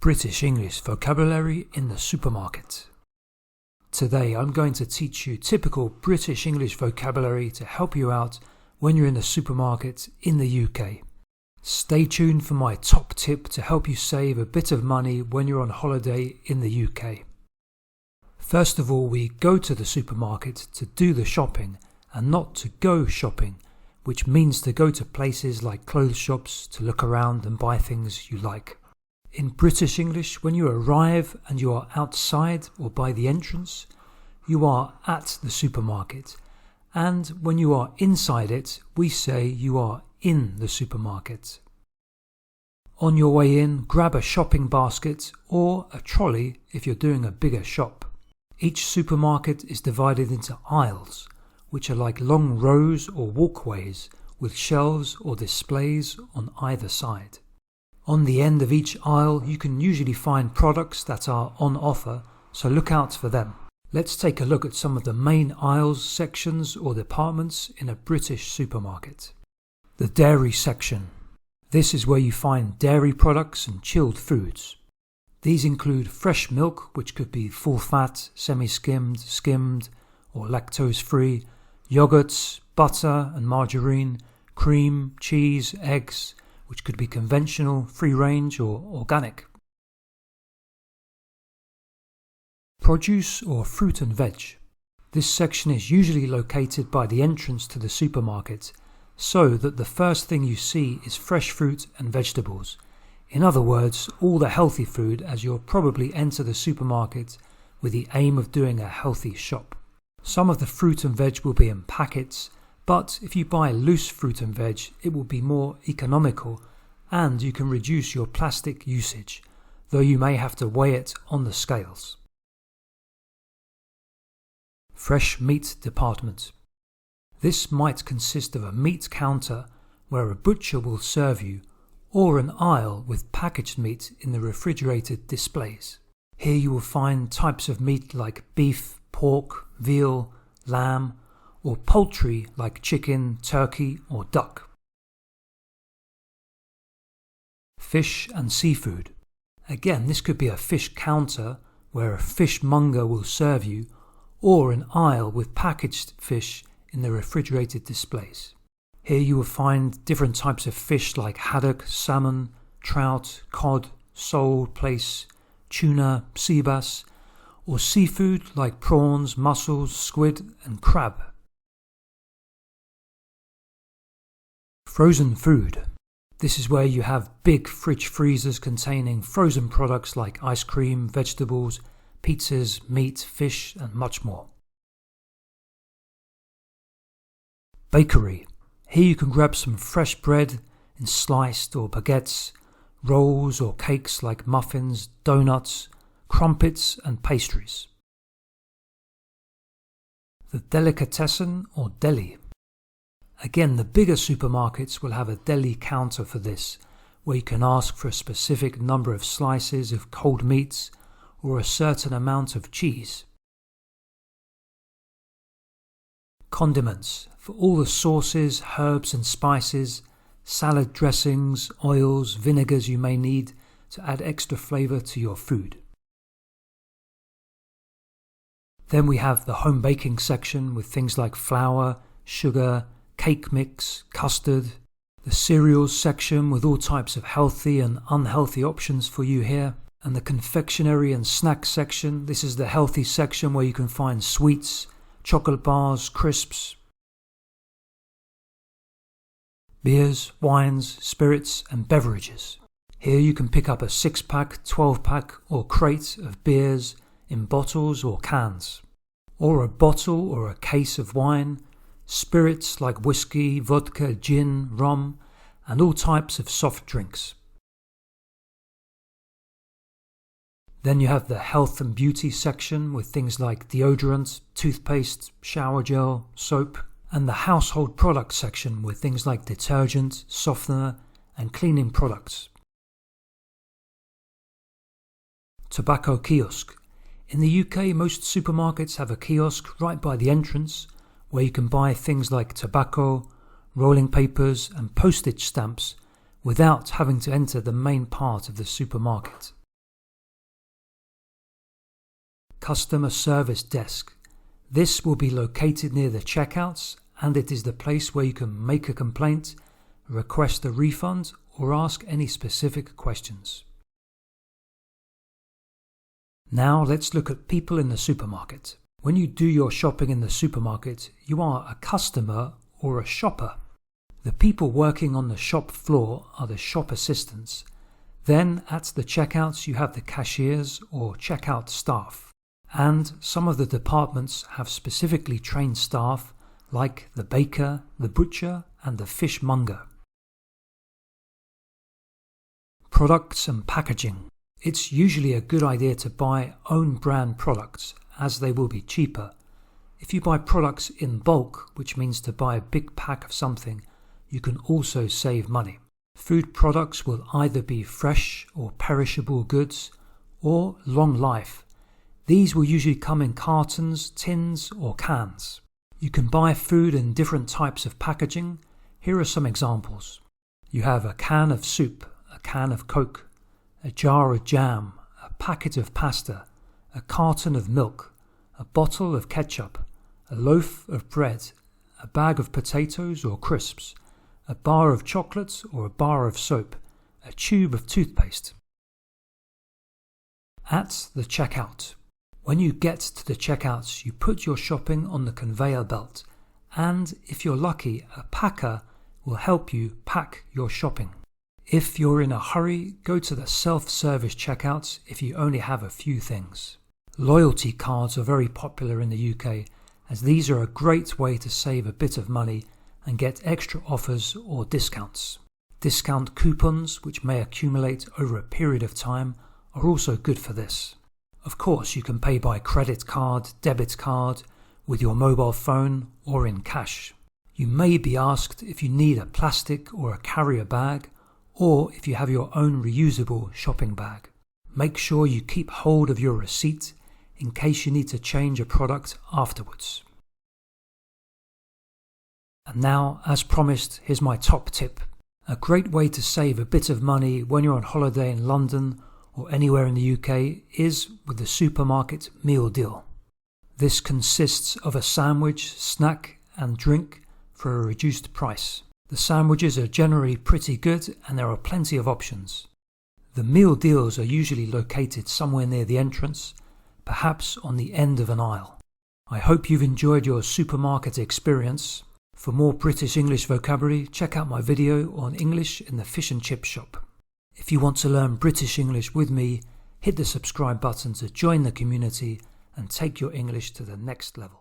British English vocabulary in the supermarket. Today I'm going to teach you typical British English vocabulary to help you out when you're in the supermarket in the UK. Stay tuned for my top tip to help you save a bit of money when you're on holiday in the UK. First of all, we go to the supermarket to do the shopping and not to go shopping, which means to go to places like clothes shops to look around and buy things you like. In British English, when you arrive and you are outside or by the entrance, you are at the supermarket. And when you are inside it, we say you are in the supermarket. On your way in, grab a shopping basket or a trolley if you're doing a bigger shop. Each supermarket is divided into aisles, which are like long rows or walkways with shelves or displays on either side. On the end of each aisle, you can usually find products that are on offer, so look out for them. Let's take a look at some of the main aisles, sections or departments in a British supermarket. The dairy section. This is where you find dairy products and chilled foods. These include fresh milk, which could be full fat, semi-skimmed, skimmed or lactose-free, yogurts, butter and margarine, cream, cheese, eggs, which could be conventional, free-range or organic. Produce or fruit and veg. This section is usually located by the entrance to the supermarket, so that the first thing you see is fresh fruit and vegetables. In other words, all the healthy food, as you'll probably enter the supermarket with the aim of doing a healthy shop. Some of the fruit and veg will be in packets, but if you buy loose fruit and veg, it will be more economical and you can reduce your plastic usage, though you may have to weigh it on the scales. Fresh meat department. This might consist of a meat counter where a butcher will serve you, or an aisle with packaged meat in the refrigerated displays. Here you will find types of meat like beef, pork, veal, lamb, or poultry like chicken, turkey or duck. Fish and seafood. Again, this could be a fish counter where a fishmonger will serve you, or an aisle with packaged fish in the refrigerated displays. Here you will find different types of fish like haddock, salmon, trout, cod, sole, plaice, tuna, sea bass, or seafood like prawns, mussels, squid and crab. Frozen food. This is where you have big fridge freezers containing frozen products like ice cream, vegetables, pizzas, meat, fish and much more. Bakery. Here you can grab some fresh bread in sliced or baguettes, rolls or cakes like muffins, donuts, crumpets and pastries. The Delicatessen or Deli. Again, the bigger supermarkets will have a deli counter for this, where you can ask for a specific number of slices of cold meats or a certain amount of cheese. Condiments. For all the sauces, herbs and spices, salad dressings, oils, vinegars you may need to add extra flavour to your food. Then we have the home baking section with things like flour, sugar, cake mix, custard. The cereals section with all types of healthy and unhealthy options for you here. And the confectionery and snack section. This is the healthy section where you can find sweets, chocolate bars, crisps. Beers, wines, spirits and beverages. Here you can pick up a 6-pack, 12-pack or crate of beers in bottles or cans, or a bottle or a case of wine, spirits like whiskey, vodka, gin, rum and all types of soft drinks. Then you have the health and beauty section with things like deodorant, toothpaste, shower gel, soap, and the household product section with things like detergent, softener and cleaning products. Tobacco kiosk. In the UK, most supermarkets have a kiosk right by the entrance where you can buy things like tobacco, rolling papers and postage stamps without having to enter the main part of the supermarket. Customer Service Desk. This will be located near the checkouts, and it is the place where you can make a complaint, request a refund, or ask any specific questions. Now let's look at people in the supermarket. When you do your shopping in the supermarket, you are a customer or a shopper. The people working on the shop floor are the shop assistants. Then at the checkouts you have the cashiers or checkout staff. And some of the departments have specifically trained staff like the baker, the butcher and the fishmonger. Products and packaging. It's usually a good idea to buy own brand products as they will be cheaper. If you buy products in bulk, which means to buy a big pack of something, you can also save money. Food products will either be fresh or perishable goods or long life. These will usually come in cartons, tins or cans. You can buy food in different types of packaging. Here are some examples. You have a can of soup, a can of Coke, a jar of jam, a packet of pasta, a carton of milk, a bottle of ketchup, a loaf of bread, a bag of potatoes or crisps, a bar of chocolate or a bar of soap, a tube of toothpaste. At the checkout. When you get to the checkouts, you put your shopping on the conveyor belt, and if you're lucky, a packer will help you pack your shopping. If you're in a hurry, go to the self-service checkouts if you only have a few things. Loyalty cards are very popular in the UK, as these are a great way to save a bit of money and get extra offers or discounts. Discount coupons, which may accumulate over a period of time, are also good for this. Of course, you can pay by credit card, debit card, with your mobile phone or in cash. You may be asked if you need a plastic or a carrier bag, or if you have your own reusable shopping bag. Make sure you keep hold of your receipt in case you need to change a product afterwards. And now, as promised, here's my top tip. A great way to save a bit of money when you're on holiday in London or anywhere in the UK is with the supermarket meal deal. This consists of a sandwich, snack and drink for a reduced price. The sandwiches are generally pretty good and there are plenty of options. The meal deals are usually located somewhere near the entrance, perhaps on the end of an aisle. I hope you've enjoyed your supermarket experience. For more British English vocabulary, check out my video on English in the fish and chip shop. If you want to learn British English with me, hit the subscribe button to join the community and take your English to the next level.